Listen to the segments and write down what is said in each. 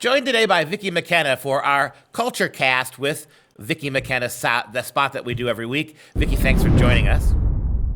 Joined today by Vicki McKenna for our Culture Cast with Vicki McKenna, the spot that we do every week. Vicki, thanks for joining us.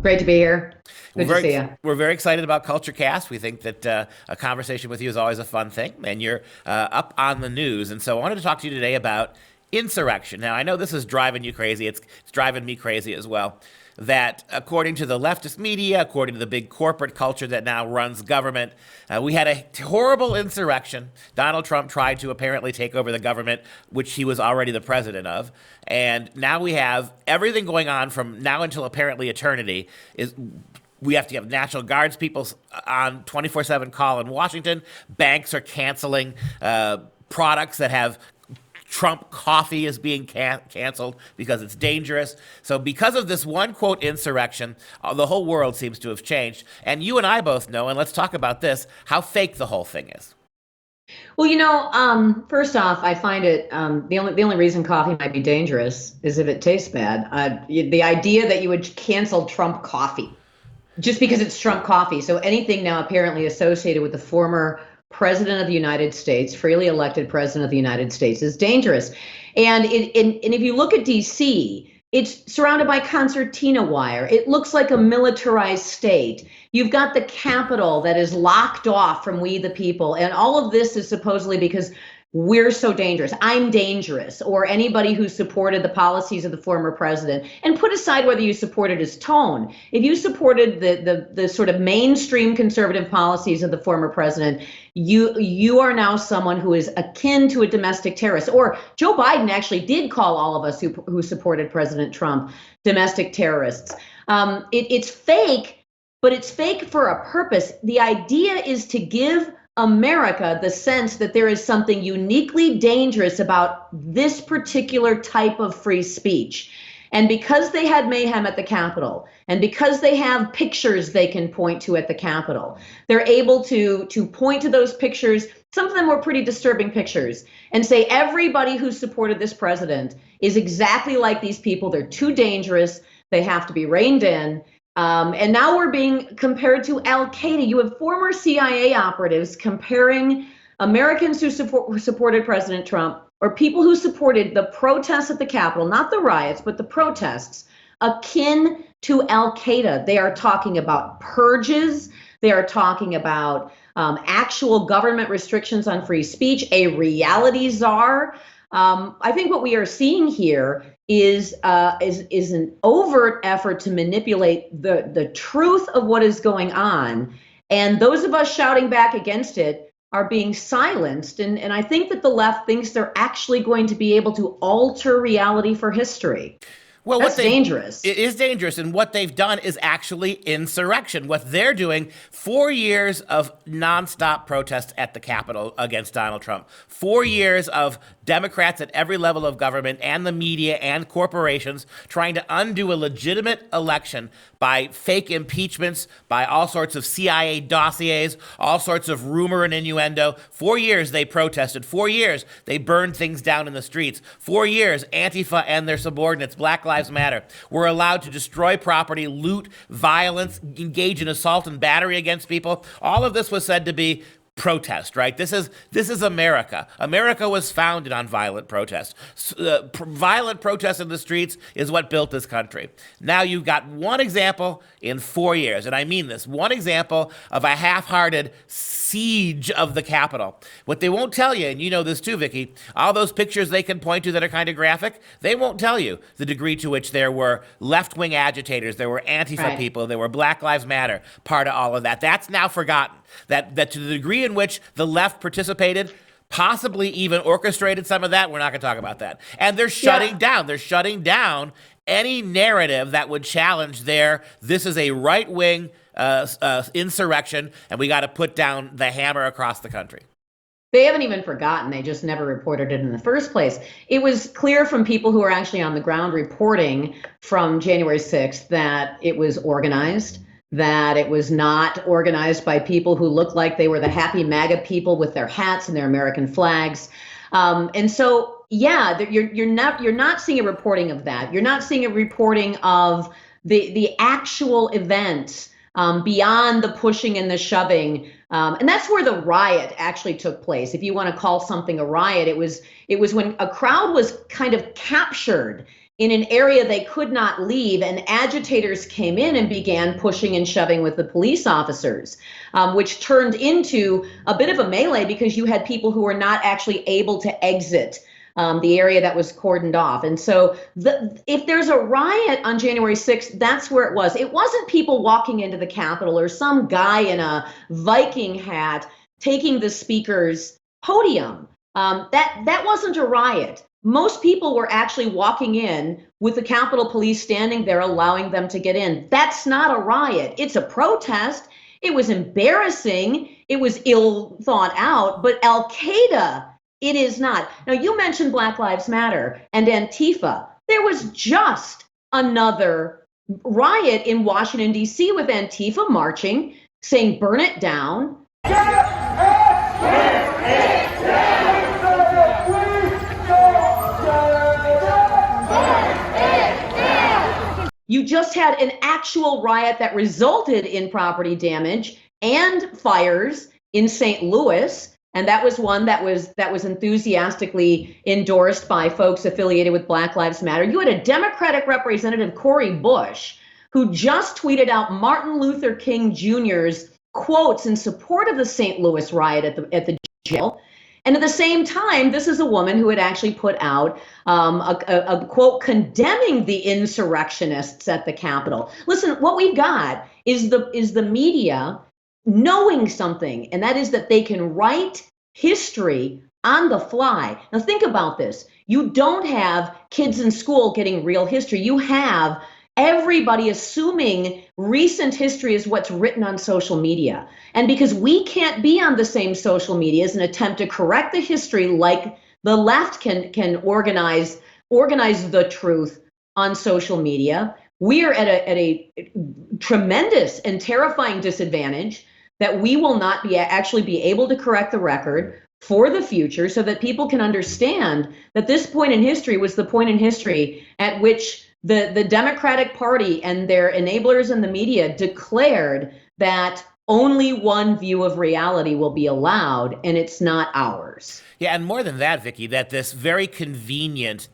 Great to be here. Good to see you. We're very excited about Culture Cast. We think that a conversation with you is always a fun thing, and you're up on the news. And so I wanted to talk to you today about insurrection. Now, I know this is driving you crazy. It's driving me crazy as well. That according to the leftist media, according to the big corporate culture that now runs government, we had a horrible insurrection. Donald Trump tried to apparently take over the government, which he was already the president of. And now we have everything going on from now until apparently eternity. We have to have National Guards people on 24/7 call in Washington. Banks are canceling products that have Trump coffee is being canceled because it's dangerous. So because of this one, quote, insurrection, the whole world seems to have changed. And you and I both know, and let's talk about this, how fake the whole thing is. Well, first off, I find it the only reason coffee might be dangerous is if it tastes bad. The idea that you would cancel Trump coffee just because it's Trump coffee. So anything now apparently associated with the former President of the United States, freely elected President of the United States, is dangerous. And if you look at D.C., it's surrounded by concertina wire. It looks like a militarized state. You've got the Capitol that is locked off from we the people. And all of this is supposedly because we're so dangerous. I'm dangerous, or anybody who supported the policies of the former president. And put aside whether you supported his tone. If you supported the sort of mainstream conservative policies of the former president, you are now someone who is akin to a domestic terrorist. Or Joe Biden actually did call all of us who supported President Trump domestic terrorists. It's fake, but it's fake for a purpose. The idea is to give America the sense that there is something uniquely dangerous about this particular type of free speech. And because they had mayhem at the Capitol, and because they have pictures they can point to at the Capitol, they're able to point to those pictures. Some of them were pretty disturbing pictures, and say everybody who supported this president is exactly like these people. They're too dangerous. They have to be reined in. And now we're being compared to Al-Qaeda. You have former CIA operatives comparing Americans who supported President Trump, or people who supported the protests at the Capitol, not the riots, but the protests, akin to Al-Qaeda. They are talking about purges. They are talking about actual government restrictions on free speech, a reality czar. I think what we are seeing here is an overt effort to manipulate the truth of what is going on. And those of us shouting back against it are being silenced. And I think that the left thinks they're actually going to be able to alter reality for history. Well, that's dangerous. It is dangerous, and what they've done is actually insurrection. What they're doing, 4 years of nonstop protests at the Capitol against Donald Trump, 4 years of Democrats at every level of government and the media and corporations trying to undo a legitimate election by fake impeachments, by all sorts of CIA dossiers, all sorts of rumor and innuendo. 4 years they protested. 4 years they burned things down in the streets. 4 years Antifa and their subordinates, Black Lives Matter, were allowed to destroy property, loot, violence, engage in assault and battery against people. All of this was said to be protest, right? This is America. America was founded on violent protest. Violent protest in the streets is what built this country. Now you've got one example in 4 years, and I mean this, one example of a half-hearted siege of the Capitol. What they won't tell you, and you know this too, Vicki, all those pictures they can point to that are kind of graphic, they won't tell you the degree to which there were left-wing agitators, there were Antifa people, there were Black Lives Matter, part of all of that. That's now forgotten. That to the degree in which the left participated, possibly even orchestrated some of that, we're not going to talk about that. And they're shutting down. They're shutting down any narrative that would challenge this is a right-wing insurrection, and we got to put down the hammer across the country. They haven't even forgotten. They just never reported it in the first place. It was clear from people who are actually on the ground reporting from January 6th that it was organized, that it was not organized by people who looked like they were the happy MAGA people with their hats and their American flags. And so, yeah, you're not seeing a reporting of that. You're not seeing a reporting of the actual events beyond the pushing and the shoving And that's where the riot actually took place. If you want to call something a riot, it was when a crowd was kind of captured in an area they could not leave, and agitators came in and began pushing and shoving with the police officers, which turned into a bit of a melee because you had people who were not actually able to exit the area that was cordoned off. And so if there's a riot on January 6th, that's where it was. It wasn't people walking into the Capitol or some guy in a Viking hat taking the speaker's podium. That wasn't a riot. Most people were actually walking in with the Capitol Police standing there, allowing them to get in. That's not a riot. It's a protest. It was embarrassing. It was ill thought out, but Al-Qaeda, it is not. Now, you mentioned Black Lives Matter and Antifa. There was just another riot in Washington, D.C. with Antifa marching, saying, burn it down. You just had an actual riot that resulted in property damage and fires in St. Louis. And that was one that was enthusiastically endorsed by folks affiliated with Black Lives Matter. You had a Democratic Representative, Cori Bush, who just tweeted out Martin Luther King Jr.'s quotes in support of the St. Louis riot at the jail. And at the same time, this is a woman who had actually put out a quote condemning the insurrectionists at the Capitol. Listen, what we've got is the media knowing something, and that is that they can write history on the fly. Now think about this. You don't have kids in school getting real history. You have everybody assuming recent history is what's written on social media. And because we can't be on the same social media as an attempt to correct the history like the left can organize the truth on social media, we are at a tremendous and terrifying disadvantage that we will not actually be able to correct the record for the future, so that people can understand that this point in history was the point in history at which the Democratic Party and their enablers in the media declared that only one view of reality will be allowed, and it's not ours. Yeah, and more than that, Vicki, that this very convenient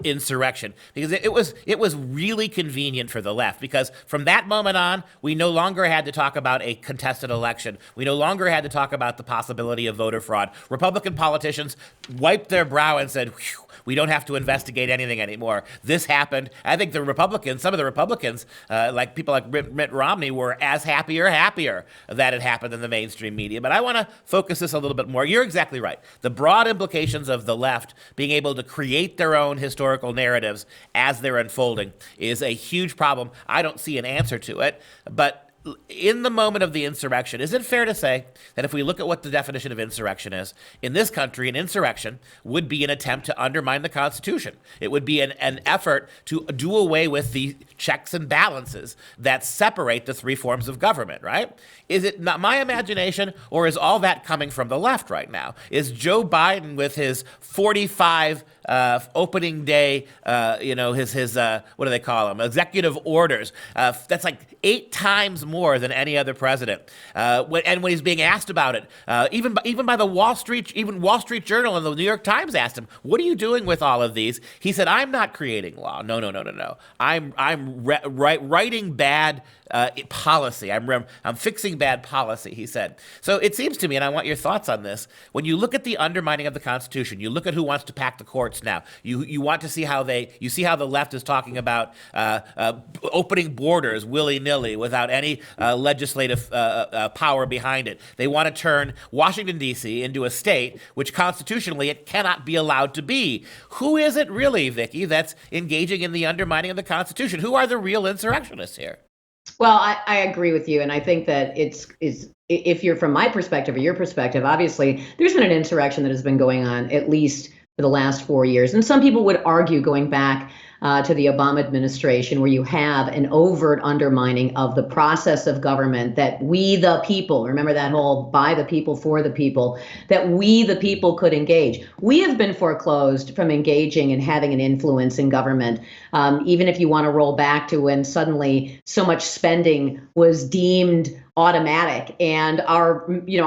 insurrection, because it was really convenient for the left, because from that moment on, we no longer had to talk about a contested election. We no longer had to talk about the possibility of voter fraud. Republican politicians wiped their brow and said, "Whew, we don't have to investigate anything anymore. This happened." I think some of the Republicans, like people like Mitt Romney, were as happy or happier that it happened in the mainstream media. But I want to focus this a little bit more. You're exactly right. The broad implications of the left being able to create their own historical narratives as they're unfolding is a huge problem. I don't see an answer to it, but in the moment of the insurrection, is it fair to say that if we look at what the definition of insurrection is, in this country, an insurrection would be an attempt to undermine the Constitution? It would be an effort to do away with the checks and balances that separate the three forms of government, right? Is it not my imagination, or is all that coming from the left right now? Is Joe Biden with his 45 opening day, his what do they call them? Executive orders. That's like 8 times more than any other president. When he's being asked about it, even by the Wall Street Journal and the New York Times asked him, "What are you doing with all of these?" He said, "I'm not creating law. No. I'm writing bad policy. I'm fixing bad policy," he said. So it seems to me, and I want your thoughts on this, when you look at the undermining of the Constitution, you look at who wants to pack the courts now. You want to see how the left is talking about opening borders willy-nilly without any legislative power behind it. They want to turn Washington, D.C. into a state which constitutionally it cannot be allowed to be. Who is it really, Vicki, that's engaging in the undermining of the Constitution? Who are the real insurrectionists here? Well, I agree with you, and I think that if you're from my perspective or your perspective, obviously there's been an insurrection that has been going on at least for the last 4 years. And some people would argue going back to the Obama administration, where you have an overt undermining of the process of government, that we the people, remember that whole by the people, for the people, that we the people could engage. We have been foreclosed from engaging and having an influence in government, even if you want to roll back to when suddenly so much spending was deemed automatic, and our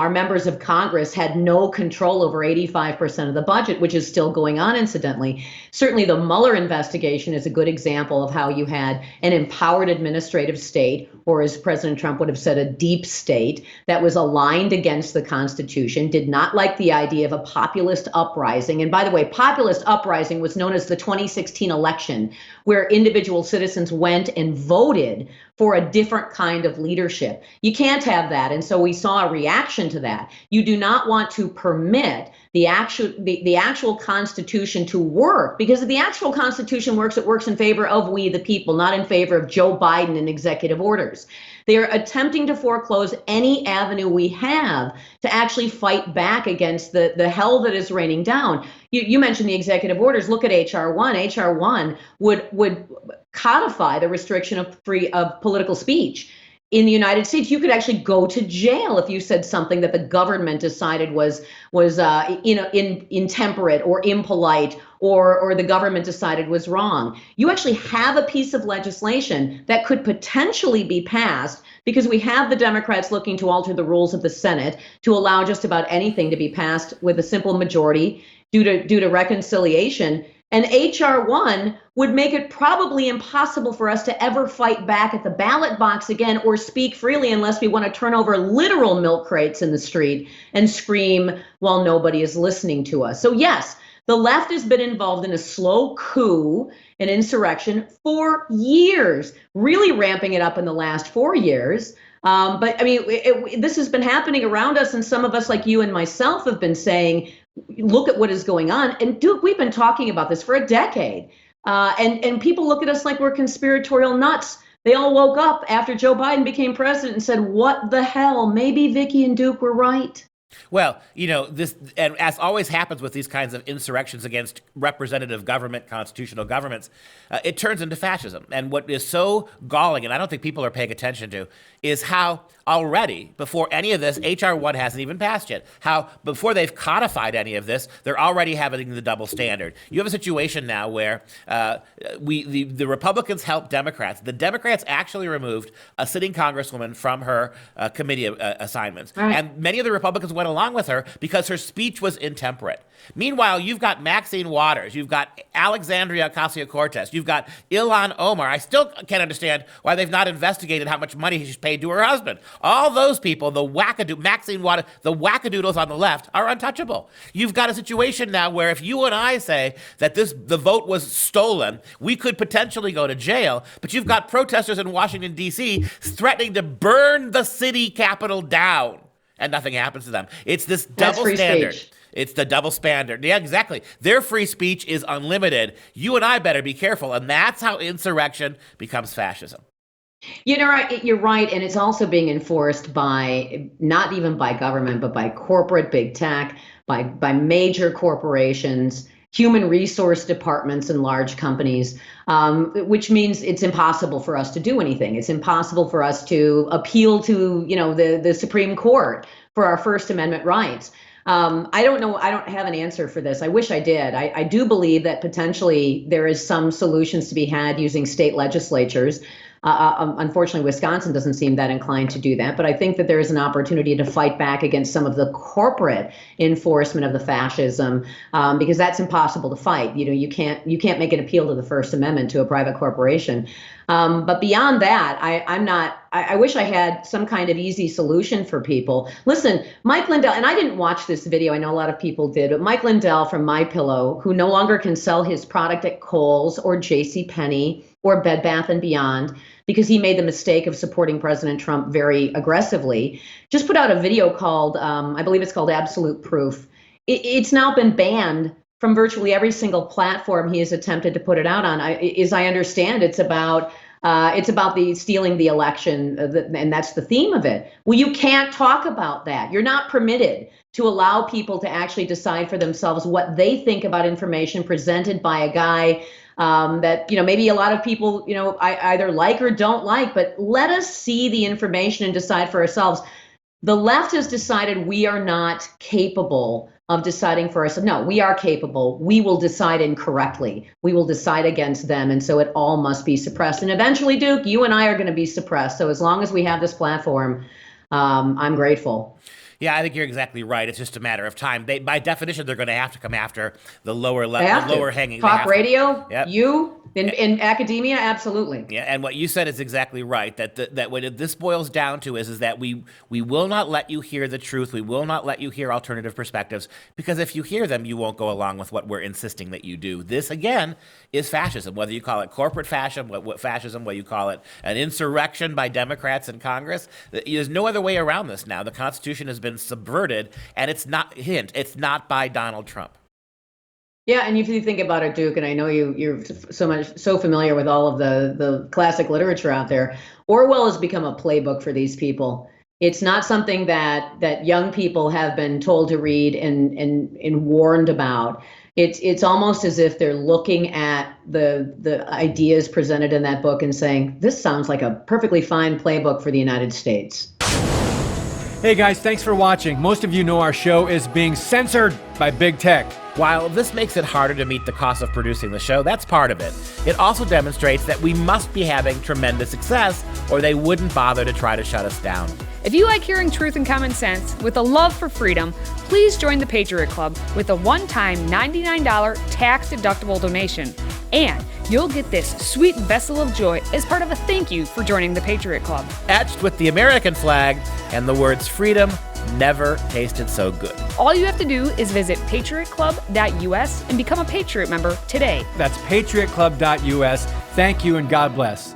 members of Congress had no control over 85% of the budget, which is still going on, incidentally. Certainly the Mueller investigation is a good example of how you had an empowered administrative state, or as President Trump would have said, a deep state that was aligned against the Constitution, did not like the idea of a populist uprising. And by the way, populist uprising was known as the 2016 election, where individual citizens went and voted for a different kind of leadership. You can't have that. And so we saw a reaction to that. You do not want to permit the actual Constitution to work, because if the actual Constitution works, it works in favor of we the people, not in favor of Joe Biden and executive orders. They are attempting to foreclose any avenue we have to actually fight back against the hell that is raining down. You mentioned the executive orders. Look at H.R. 1. H.R. 1 would codify the restriction of political speech. In the United States, you could actually go to jail if you said something that the government decided was intemperate or impolite, or the government decided was wrong. You actually have a piece of legislation that could potentially be passed, because we have the Democrats looking to alter the rules of the Senate to allow just about anything to be passed with a simple majority due to reconciliation. And H.R. 1 would make it probably impossible for us to ever fight back at the ballot box again or speak freely, unless we want to turn over literal milk crates in the street and scream while nobody is listening to us. So yes, the left has been involved in a slow coup, an insurrection, for years, really ramping it up in the last 4 years. But I mean, this has been happening around us, and some of us, like you and myself, have been saying, look at what is going on. And Duke, we've been talking about this for a decade. And people look at us like we're conspiratorial nuts. They all woke up after Joe Biden became president and said, what the hell? Maybe Vicki and Duke were right. Well, this, and as always happens with these kinds of insurrections against representative government, constitutional governments, it turns into fascism. And what is so galling, and I don't think people are paying attention to, is how already, before any of this, H.R. 1 hasn't even passed yet, how before they've codified any of this, they're already having the double standard. You have a situation now where the Republicans help Democrats. The Democrats actually removed a sitting congresswoman from her committee assignments. Right. And many of the Republicans went along with her because her speech was intemperate. Meanwhile, you've got Maxine Waters, you've got Alexandria Ocasio-Cortez, you've got Ilhan Omar. I still can't understand why they've not investigated how much money she's paid to her husband. All those people, Maxine Waters, the wackadoodles on the left, are untouchable. You've got a situation now where if you and I say that the vote was stolen, we could potentially go to jail, but you've got protesters in Washington, D.C. threatening to burn the city capitol down, and nothing happens to them. It's this double standard. Speech. It's the double standard. Yeah, exactly. Their free speech is unlimited. You and I better be careful. And that's how insurrection becomes fascism. You're right. And it's also being enforced by, not even by government, but by corporate big tech, by major corporations, human resource departments in large companies, which means it's impossible for us to do anything. It's impossible for us to appeal to, the Supreme Court for our First Amendment rights. I don't know. I don't have an answer for this. I wish I did. I do believe that potentially there is some solutions to be had using state legislatures. Unfortunately, Wisconsin doesn't seem that inclined to do that. But I think that there is an opportunity to fight back against some of the corporate enforcement of the fascism, because that's impossible to fight. You can't make an appeal to the First Amendment to a private corporation. But beyond that, I wish I had some kind of easy solution for people. Listen, Mike Lindell, and I didn't watch this video. I know a lot of people did, but Mike Lindell from MyPillow, who no longer can sell his product at Kohl's or JCPenney or Bed Bath & Beyond because he made the mistake of supporting President Trump very aggressively, just put out a video called, I believe it's called Absolute Proof. It's now been banned from virtually every single platform he has attempted to put it out on. As I understand, it's about the stealing the election, and that's the theme of it. Well, you can't talk about that. You're not permitted to allow people to actually decide for themselves what they think about information presented by a guy that maybe a lot of people I either like or don't like. But let us see the information and decide for ourselves. The left has decided we are not capable of deciding for us. No, we are capable. We will decide incorrectly. We will decide against them. And so it all must be suppressed. And eventually, Duke, you and I are going to be suppressed. So as long as we have this platform, I'm grateful. Yeah, I think you're exactly right. It's just a matter of time. By definition, they're going to have to come after the lower They have the to. lower hanging. Talk radio, Yep. in academia, absolutely. Yeah, and what you said is exactly right. That what this boils down to is that we will not let you hear the truth. We will not let you hear alternative perspectives, because if you hear them, you won't go along with what we're insisting that you do. This again is fascism. Whether you call it corporate fascism, whether you call it an insurrection by Democrats in Congress, there's no other way around this now. The Constitution has been subverted, and it's not by Donald Trump. Yeah, and if you think about it, Duke, and I know you're so familiar with all of the classic literature out there, Orwell has become a playbook for these people. It's not something that young people have been told to read and warned about. It's almost as if they're looking at the ideas presented in that book and saying, this sounds like a perfectly fine playbook for the United States. Hey guys, thanks for watching. Most of you know our show is being censored by big tech. While this makes it harder to meet the cost of producing the show, that's part of it. It also demonstrates that we must be having tremendous success, or they wouldn't bother to try to shut us down. If you like hearing truth and common sense with a love for freedom, please join the Patriot Club with a one-time $99 tax-deductible donation. And you'll get this sweet vessel of joy as part of a thank you for joining the Patriot Club. Etched with the American flag and the words freedom never tasted so good. All you have to do is visit patriotclub.us and become a Patriot member today. That's patriotclub.us. Thank you and God bless.